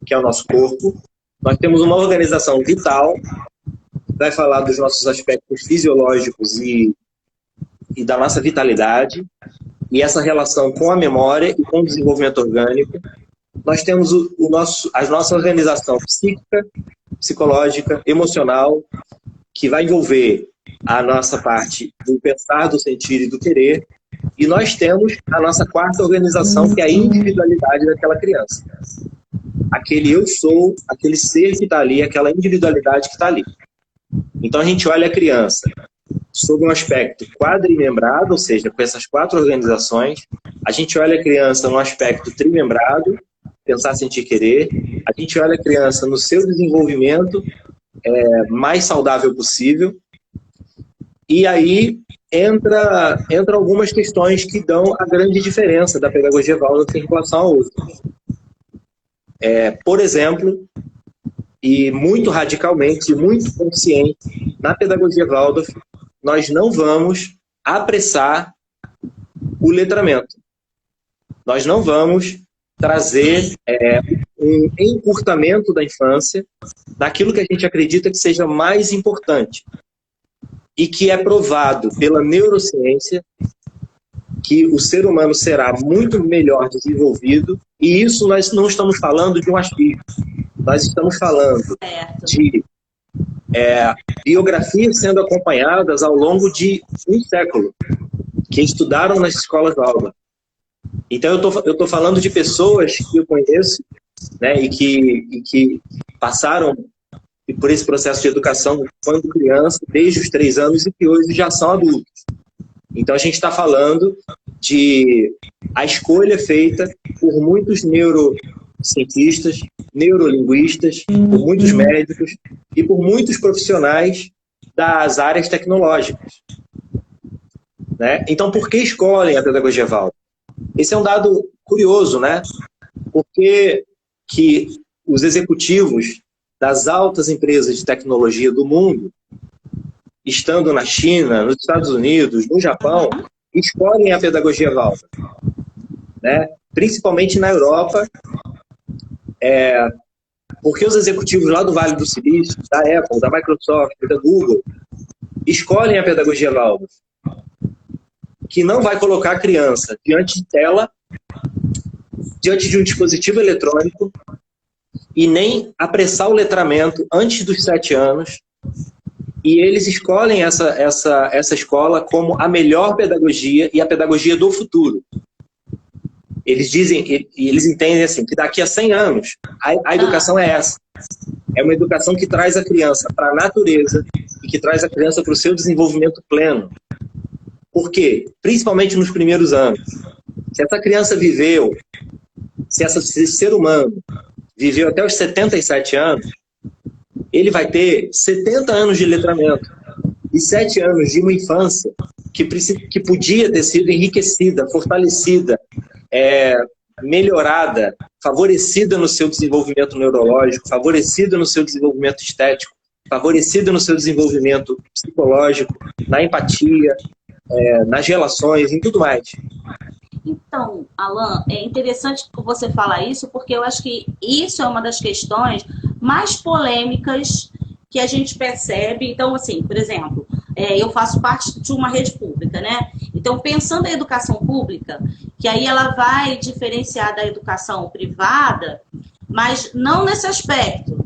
que é o nosso corpo. Nós temos uma organização vital, que vai falar dos nossos aspectos fisiológicos e da nossa vitalidade, e essa relação com a memória e com o desenvolvimento orgânico. Nós temos a nossa organização psíquica, psicológica, emocional, que vai envolver a nossa parte do pensar, do sentir e do querer. E nós temos a nossa 4ª organização, que é a individualidade daquela criança. Aquele eu sou, aquele ser que está ali, aquela individualidade que está ali. Então a gente olha a criança sob um aspecto quadrimembrado, ou seja, com essas 4 organizações. A gente olha a criança no aspecto trimembrado, pensar, sentir, querer. A gente olha a criança no seu desenvolvimento mais saudável possível. E aí entra algumas questões que dão a grande diferença da pedagogia Waldorf em relação a outras. Por exemplo, e muito radicalmente, muito consciente, na pedagogia Waldorf, nós não vamos apressar o letramento. Nós não vamos trazer um encurtamento da infância naquilo que a gente acredita que seja mais importante e que é provado pela neurociência que o ser humano será muito melhor desenvolvido, e isso nós não estamos falando de um achismo, nós estamos falando de biografias sendo acompanhadas ao longo de um século, que estudaram nas escolas Waldorf. Então eu tô falando de pessoas que eu conheço, né, e que passaram por esse processo de educação quando criança, desde os 3 anos, e que hoje já são adultos. Então a gente está falando de a escolha feita por muitos neurocientistas, neurolinguistas, por muitos médicos e por muitos profissionais das áreas tecnológicas. Né? Então, por que escolhem a pedagogia Waldorf? Esse é um dado curioso, né? Porque que os executivos das altas empresas de tecnologia do mundo, estando na China, nos Estados Unidos, no Japão, escolhem a pedagogia Waldorf, né? Principalmente na Europa, porque os executivos lá do Vale do Silício, da Apple, da Microsoft, da Google, escolhem a pedagogia Waldorf, que não vai colocar a criança diante de tela, diante de um dispositivo eletrônico, e nem apressar o letramento antes dos 7 anos. E eles escolhem essa escola como a melhor pedagogia e a pedagogia do futuro. Eles dizem, e eles entendem assim, que daqui a 100 anos, a educação é essa. É uma educação que traz a criança para a natureza e que traz a criança para o seu desenvolvimento pleno. Por quê? Principalmente nos primeiros anos. Se essa criança viveu, se esse ser humano viveu até os 77 anos, ele vai ter 70 anos de letramento e 7 anos de uma infância que podia ter sido enriquecida, fortalecida, melhorada, favorecida no seu desenvolvimento neurológico, favorecida no seu desenvolvimento estético, favorecida no seu desenvolvimento psicológico, na empatia, nas relações, em tudo mais. Então, Alan, é interessante você falar isso, porque eu acho que isso é uma das questões mais polêmicas que a gente percebe. Então, assim, por exemplo, eu faço parte de uma rede pública, né? Então, pensando a educação pública, que aí ela vai diferenciar da educação privada, mas não nesse aspecto,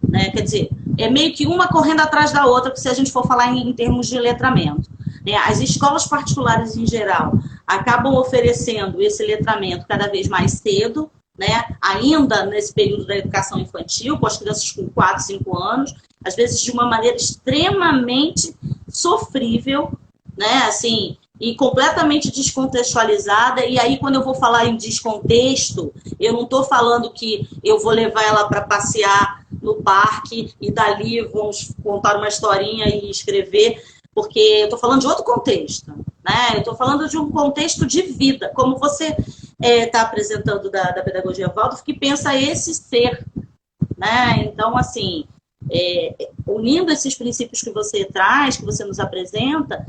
né? Quer dizer, é meio que uma correndo atrás da outra, se a gente for falar em termos de letramento. Né? As escolas particulares, em geral, acabam oferecendo esse letramento cada vez mais cedo, né? Ainda nesse período da educação infantil, com as crianças com 4, 5 anos, às vezes de uma maneira extremamente sofrível, né? Assim, e completamente descontextualizada. E aí, quando eu vou falar em descontexto, eu não estou falando que eu vou levar ela para passear no parque e dali vamos contar uma historinha e escrever, porque eu estou falando de outro contexto, né? Eu estou falando de um contexto de vida, como você está apresentando da pedagogia Waldorf, que pensa esse ser, né? Então, assim, unindo esses princípios que você traz, que você nos apresenta,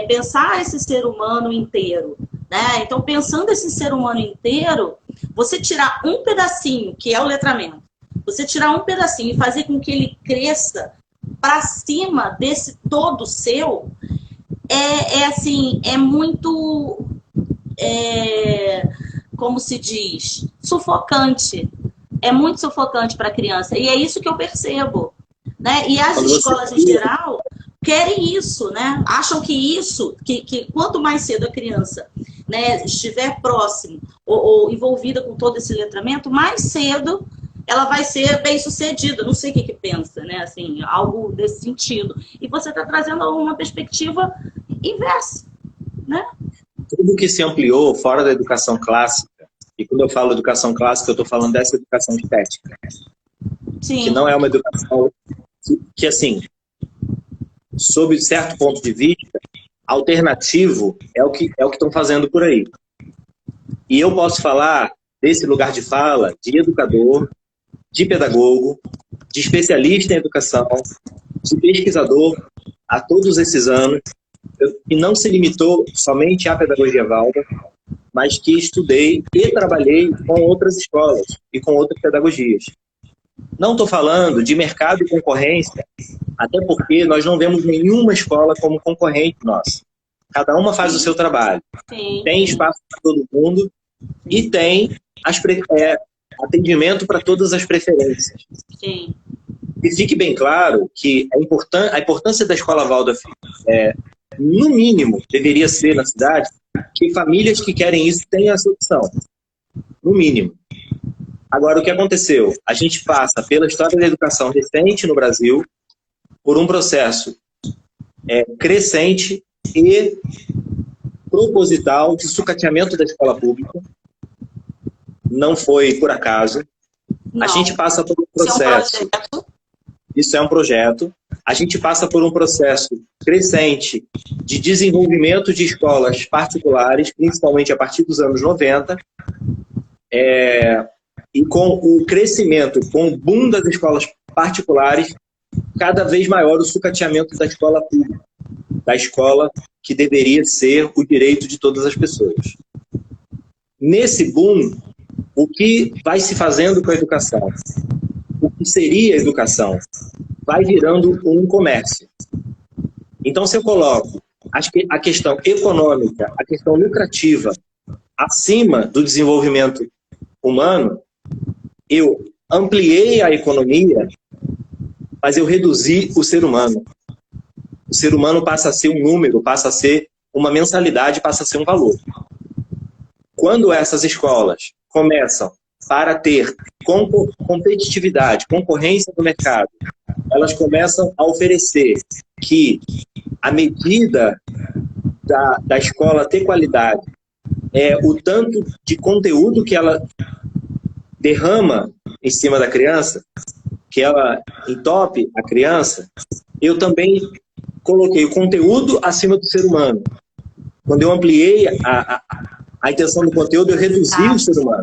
pensar esse ser humano inteiro, né? Então, pensando esse ser humano inteiro, você tirar um pedacinho, que é o letramento, você tirar um pedacinho e fazer com que ele cresça para cima desse todo seu, assim, é muito, como se diz, sufocante. É muito sufocante para a criança. E é isso que eu percebo, né? E as escolas, em geral, querem isso, né? Acham que isso, que quanto mais cedo a criança, né, estiver próximo ou envolvida com todo esse letramento, mais cedo ela vai ser bem-sucedida. Não sei o que pensa, né? Assim, algo desse sentido. E você está trazendo uma perspectiva inversa, né? Tudo que se ampliou fora da educação clássica, e quando eu falo educação clássica, eu estou falando dessa educação estética. Sim. Que não é uma educação que, assim, sob certo ponto de vista, alternativo é o que estão fazendo por aí. E eu posso falar desse lugar de fala de educador, de pedagogo, de especialista em educação, de pesquisador há todos esses anos, e não se limitou somente à pedagogia Waldorf, mas que estudei e trabalhei com outras escolas e com outras pedagogias. Não estou falando de mercado e concorrência, até porque nós não vemos nenhuma escola como concorrente nossa. Cada uma faz o seu trabalho. Sim. Tem espaço para todo mundo e tem atendimento para todas as preferências. Sim. E fique bem claro que a importância da escola Waldorf, no mínimo, deveria ser na cidade que famílias que querem isso tenham essa opção. No mínimo. Agora, o que aconteceu? A gente passa pela história da educação recente no Brasil por um processo crescente e proposital de sucateamento da escola pública. Não foi por acaso. Não. A gente passa por um processo... Isso é um projeto. A gente passa por um processo crescente de desenvolvimento de escolas particulares, principalmente a partir dos anos 90, e com o crescimento, com o boom das escolas particulares, cada vez maior o sucateamento da escola pública, da escola que deveria ser o direito de todas as pessoas. Nesse boom, o que vai se fazendo com a educação? O que seria a educação? Vai virando um comércio. Então, se eu coloco a questão econômica, a questão lucrativa, acima do desenvolvimento humano, eu ampliei a economia, mas eu reduzi o ser humano. O ser humano passa a ser um número, passa a ser uma mensalidade, passa a ser um valor. Quando essas escolas começam para ter competitividade, concorrência no mercado, elas começam a oferecer que a medida da escola ter qualidade é o tanto de conteúdo que ela derrama em cima da criança, que ela entope a criança. Eu também coloquei o conteúdo acima do ser humano. Quando eu ampliei a intenção do conteúdo, eu reduzi o ser humano.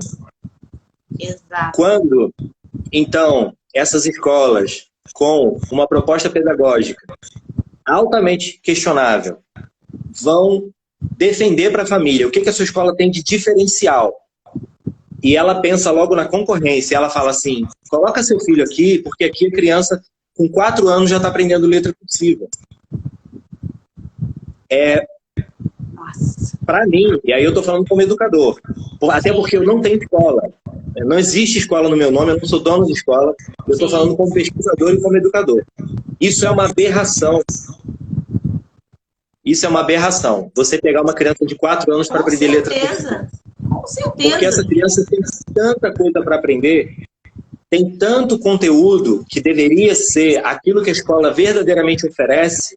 Exato. Quando, então, essas escolas com uma proposta pedagógica altamente questionável vão defender para a família o que a sua escola tem de diferencial, e ela pensa logo na concorrência, ela fala assim, coloca seu filho aqui, porque aqui a criança com 4 anos já está aprendendo letra cursiva. Para mim, e aí eu estou falando como educador, até porque eu não tenho escola, não existe escola no meu nome, eu não sou dono de escola, eu estou falando como pesquisador e como educador. Isso é uma aberração. Isso é uma aberração. Você pegar uma criança de 4 anos para aprender letra cursiva. Com certeza. Porque essa criança tem tanta coisa para aprender, tem tanto conteúdo que deveria ser aquilo que a escola verdadeiramente oferece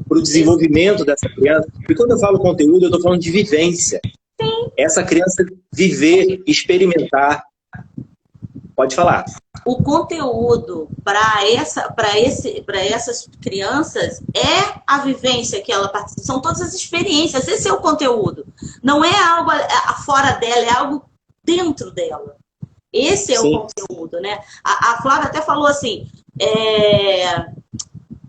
para o desenvolvimento dessa criança. E quando eu falo conteúdo, eu estou falando de vivência. Sim. Essa criança viver, experimentar. Pode falar. O conteúdo para essas crianças é a vivência que ela participa. São todas as experiências. Esse é o conteúdo. Não é algo fora dela, é algo dentro dela. Esse é o conteúdo, né? A Flávia até falou assim,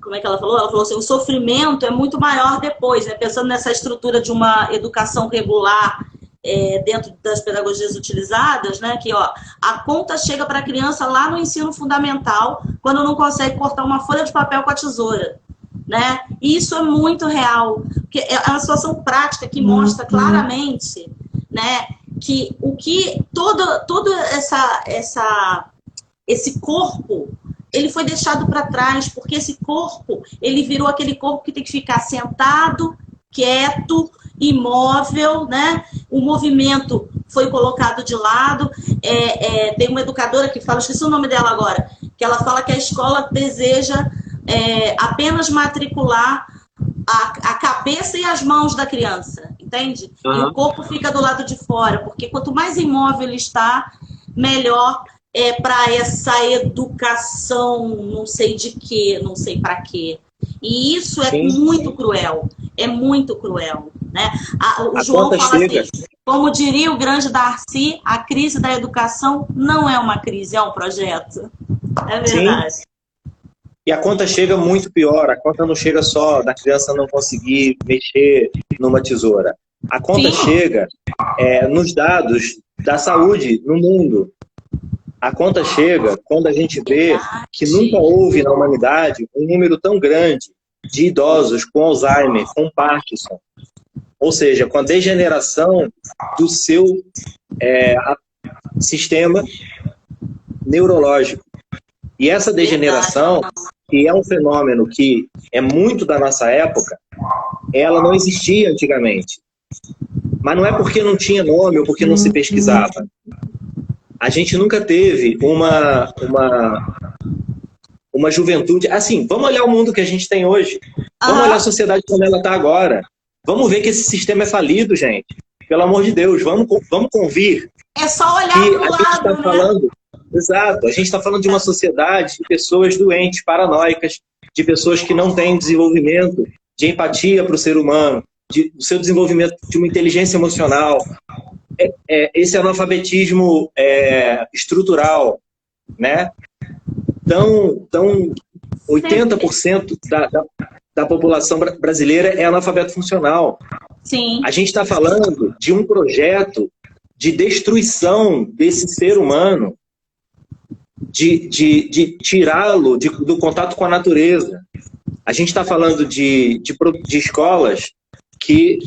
como é que ela falou? Ela falou assim, o sofrimento é muito maior depois, né? Pensando nessa estrutura de uma educação regular dentro das pedagogias utilizadas, né? Que, ó, a conta chega para a criança lá no ensino fundamental, quando não consegue cortar uma folha de papel com a tesoura, né? E isso é muito real, porque é uma situação prática que mostra claramente, né? Que todo esse corpo, ele foi deixado para trás, porque esse corpo, ele virou aquele corpo que tem que ficar sentado, quieto, imóvel, né? O movimento foi colocado de lado. Tem uma educadora que fala, esqueci o nome dela agora, que ela fala que a escola deseja apenas matricular a cabeça e as mãos da criança, entende? E o corpo fica do lado de fora, porque quanto mais imóvel ele está, melhor para essa educação, não sei de quê, não sei para quê. E isso é muito cruel, né? O João fala assim, como diria o grande Darcy, a crise da educação não é uma crise, é um projeto. É verdade. Sim. E a conta chega muito pior, a conta não chega só da criança não conseguir mexer numa tesoura. A conta chega nos dados da saúde no mundo. A conta chega quando a gente vê que nunca houve na humanidade um número tão grande de idosos com Alzheimer, com Parkinson. Ou seja, com a degeneração do seu sistema neurológico. E essa degeneração, que é um fenômeno que é muito da nossa época, ela não existia antigamente. Mas não é porque não tinha nome ou porque não se pesquisava. A gente nunca teve uma juventude... Assim, vamos olhar o mundo que a gente tem hoje. Vamos olhar a sociedade como ela está agora. Vamos ver que esse sistema é falido, gente. Pelo amor de Deus, vamos convir. É só olhar para o lado, falando, exato, a gente está falando de uma sociedade de pessoas doentes, paranoicas, de pessoas que não têm desenvolvimento de empatia para o ser humano, do seu desenvolvimento de uma inteligência emocional. Esse analfabetismo estrutural, né? Então 80% da população brasileira é analfabeto funcional. Sim. A gente está falando de um projeto de destruição desse ser humano, de tirá-lo do contato com a natureza. A gente está falando de escolas que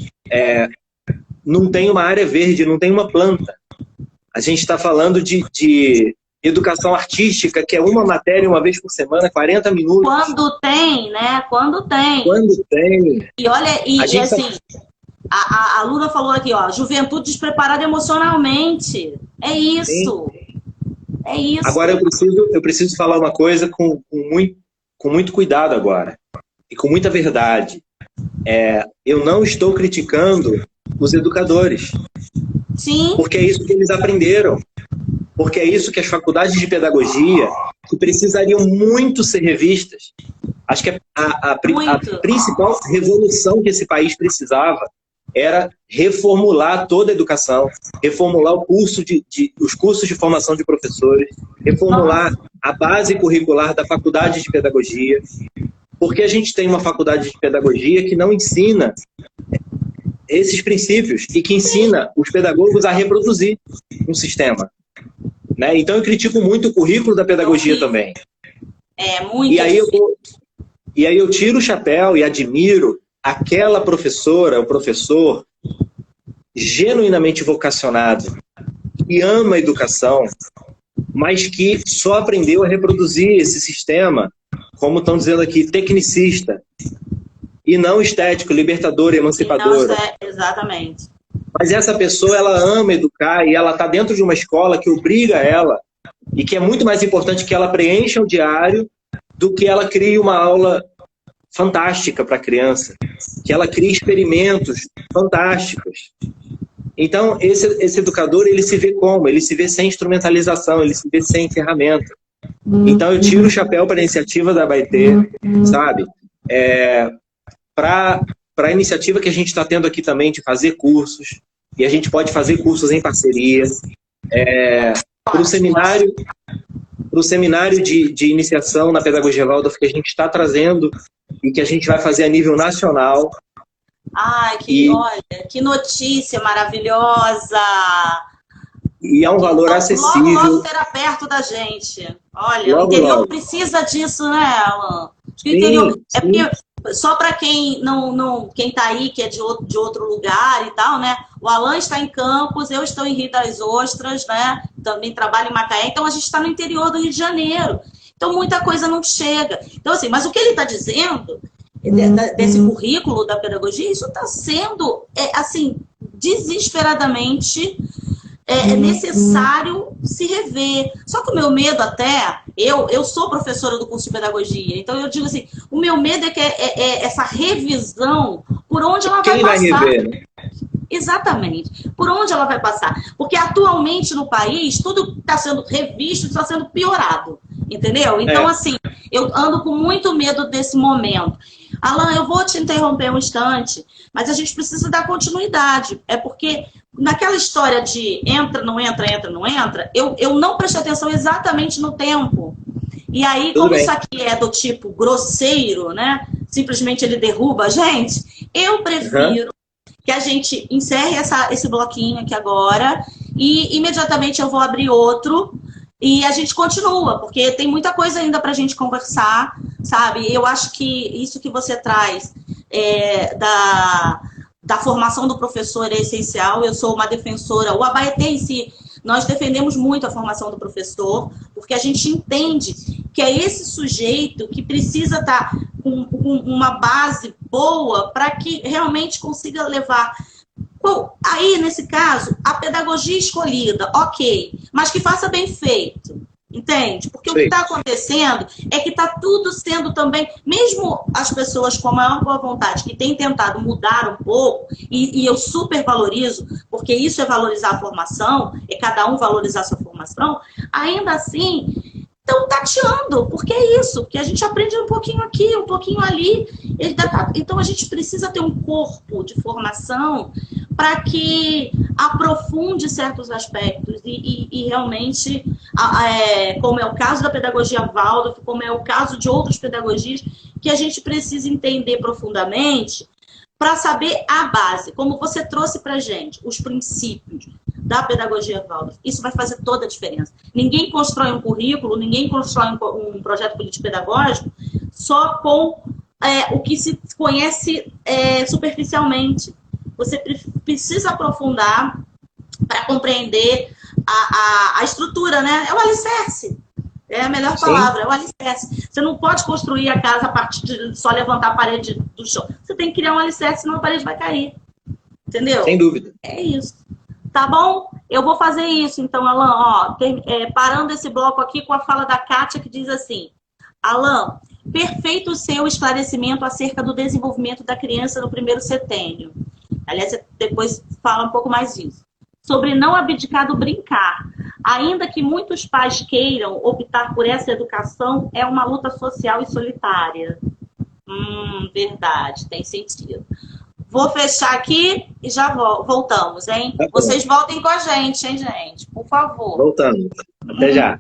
não tem uma área verde, não tem uma planta. A gente está falando de educação artística, que é uma matéria uma vez por semana, 40 minutos. Quando tem, né? Quando tem. Quando tem. E olha, assim, a Luna falou aqui, ó, juventude despreparada emocionalmente. É isso. Sim. É isso. Agora eu preciso falar uma coisa com muito cuidado agora. E com muita verdade. Eu não estou criticando os educadores. Sim. Porque é isso que eles aprenderam. Porque é isso que as faculdades de pedagogia, que precisariam muito ser revistas. Acho que a principal revolução que esse país precisava era reformular toda a educação, reformular os cursos de formação de professores, reformular a base curricular da faculdade de pedagogia, porque a gente tem uma faculdade de pedagogia que não ensina esses princípios e que ensina os pedagogos a reproduzir um sistema. Né? Então eu critico muito o currículo da pedagogia também. É muito E aí difícil. eu tiro o chapéu e admiro aquela professora, o professor genuinamente vocacionado, que ama a educação, mas que só aprendeu a reproduzir esse sistema, como estão dizendo aqui, tecnicista, e não estético, libertador e emancipador. Exatamente. Mas essa pessoa, ela ama educar e ela está dentro de uma escola que obriga ela, e que é muito mais importante que ela preencha o diário do que ela crie uma aula fantástica para a criança, que ela crie experimentos fantásticos. Então, esse educador, ele se vê como? Ele se vê sem instrumentalização, ele se vê sem ferramenta. Então, eu tiro o chapéu para a iniciativa da Abaetê, sabe? Para a iniciativa que a gente está tendo aqui também de fazer cursos, e a gente pode fazer cursos em parceria, para o seminário de iniciação na pedagogia Waldorf que a gente está trazendo e que a gente vai fazer a nível nacional. Ai, olha, que notícia maravilhosa! E é um valor acessível. Logo será perto da gente. Olha, logo, o interior logo precisa disso, né, Alan? Sim. É porque, só para quem quem está aí, que é de outro lugar e tal, né? O Alan está em Campos, eu estou em Rio das Ostras, né? Também trabalho em Macaé, então a gente está no interior do Rio de Janeiro. Então muita coisa não chega. Então, assim, mas o que ele está dizendo desse currículo da pedagogia, isso está sendo, assim, desesperadamente necessário se rever. Só que o meu medo até, eu sou professora do curso de pedagogia, então eu digo assim, o meu medo é que essa revisão, por onde ela vai passar. Quem vai rever, né? Exatamente. Por onde ela vai passar? Porque atualmente no país, tudo está sendo revisto, está sendo piorado. Entendeu? Então, assim, eu ando com muito medo desse momento. Alan, eu vou te interromper um instante, mas a gente precisa dar continuidade. É porque naquela história de entra, não entra, entra, não entra, eu não prestei atenção exatamente no tempo. E aí, como isso aqui é do tipo grosseiro, né? Simplesmente ele derruba a gente, eu prefiro que a gente encerre esse bloquinho aqui agora e imediatamente eu vou abrir outro e a gente continua, porque tem muita coisa ainda para a gente conversar, sabe? Eu acho que isso que você traz da formação do professor é essencial. Eu sou uma defensora, o Abaetê em si, nós defendemos muito a formação do professor, porque a gente entende que é esse sujeito que precisa estar com uma base boa para que realmente consiga levar. Aí, nesse caso, a pedagogia escolhida, ok, mas que faça bem feito, entende? Porque o que está acontecendo é que está tudo sendo também, mesmo as pessoas com a maior boa vontade, que têm tentado mudar um pouco, e eu super valorizo, porque isso é valorizar a formação, é cada um valorizar a sua formação, ainda assim estão tateando, porque é isso, que a gente aprende um pouquinho aqui, um pouquinho ali. Então a gente precisa ter um corpo de formação para que aprofunde certos aspectos e realmente, como é o caso da pedagogia Waldorf, como é o caso de outras pedagogias, que a gente precisa entender profundamente para saber a base, como você trouxe para a gente, os princípios da pedagogia Waldorf. Isso vai fazer toda a diferença. Ninguém constrói um currículo, ninguém constrói um projeto político-pedagógico só com o que se conhece superficialmente. Você precisa aprofundar para compreender a estrutura, né? É o alicerce. É a melhor palavra, é o alicerce. Você não pode construir a casa a partir de só levantar a parede do chão. Você tem que criar um alicerce, senão a parede vai cair. Entendeu? Sem dúvida. É isso. Tá bom? Eu vou fazer isso, então, Alan. Ó, parando esse bloco aqui com a fala da Kátia, que diz assim: Alan, perfeito o seu esclarecimento acerca do desenvolvimento da criança no primeiro setênio. Aliás, você depois fala um pouco mais disso. Sobre não abdicar do brincar. Ainda que muitos pais queiram optar por essa educação, é uma luta social e solitária. Verdade, tem sentido. Vou fechar aqui e já voltamos, hein? Vocês voltem com a gente, hein, gente? Por favor. Voltamos. Até já.